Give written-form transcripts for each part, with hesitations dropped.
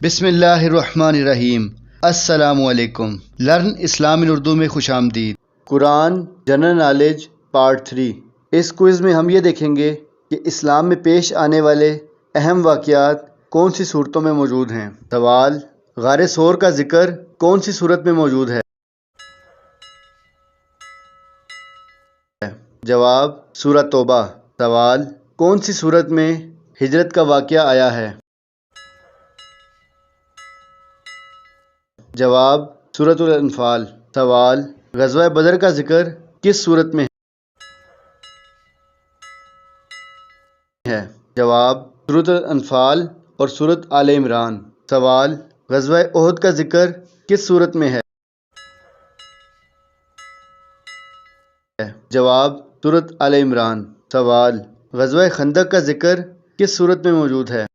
بسم اللہ الرحمن الرحیم۔ السلام علیکم۔ لرن اسلام ان اردو میں خوش آمدید۔ قرآن جنرل نالج پارٹ 3۔ اس کوئز میں ہم یہ دیکھیں گے کہ اسلام میں پیش آنے والے اہم واقعات کون سی صورتوں میں موجود ہیں۔ سوال: غار ثور کا ذکر کون سی صورت میں موجود ہے؟ جواب: سورۃ توبہ۔ سوال: کون سی صورت میں ہجرت کا واقعہ آیا ہے؟ جواب: سورۃ الانفال۔ سوال: غزوہ بدر کا ذکر کس صورت میں ہے؟ جواب: سورۃ الانفال اور سورۃ آل عمران۔ سوال: غزوہ احد کا ذکر کس صورت میں ہے؟ جواب: سورۃ آل عمران۔ سوال: غزوہ خندق کا ذکر کس صورت میں موجود ہے؟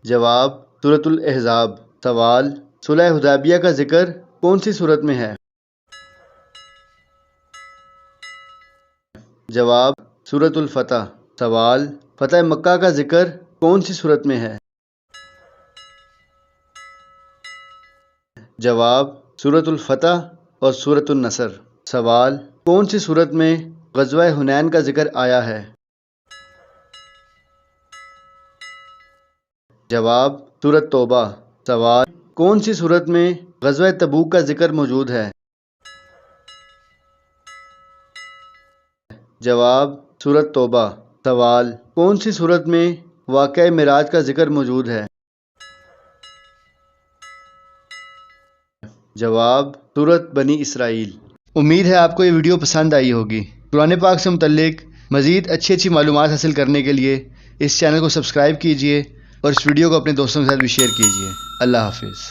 جواب: سورۃ الاحزاب۔ سوال: صلح حدیبیہ کا ذکر کون سی صورت میں ہے؟ جواب: سورۃ الفتح۔ سوال: فتح مکہ کا ذکر کون سی صورت میں ہے؟ جواب: سورۃ الفتح اور سورۃ النصر۔ سوال: کون سی صورت میں غزوہ حنین کا ذکر آیا ہے؟ جواب: سورۃ توبہ۔ سوال: کون سی صورت میں غزوہ تبوک کا ذکر موجود ہے؟ جواب: سورۃ توبہ۔ سوال: کون سی صورت میں واقعہ معراج کا ذکر موجود ہے؟ جواب: سورۃ بنی اسرائیل۔ امید ہے آپ کو یہ ویڈیو پسند آئی ہوگی۔ قرآن پاک سے متعلق مزید اچھی معلومات حاصل کرنے کے لیے اس چینل کو سبسکرائب کیجیے اور اس ویڈیو کو اپنے دوستوں کے ساتھ بھی شیئر کیجیے۔ اللہ حافظ۔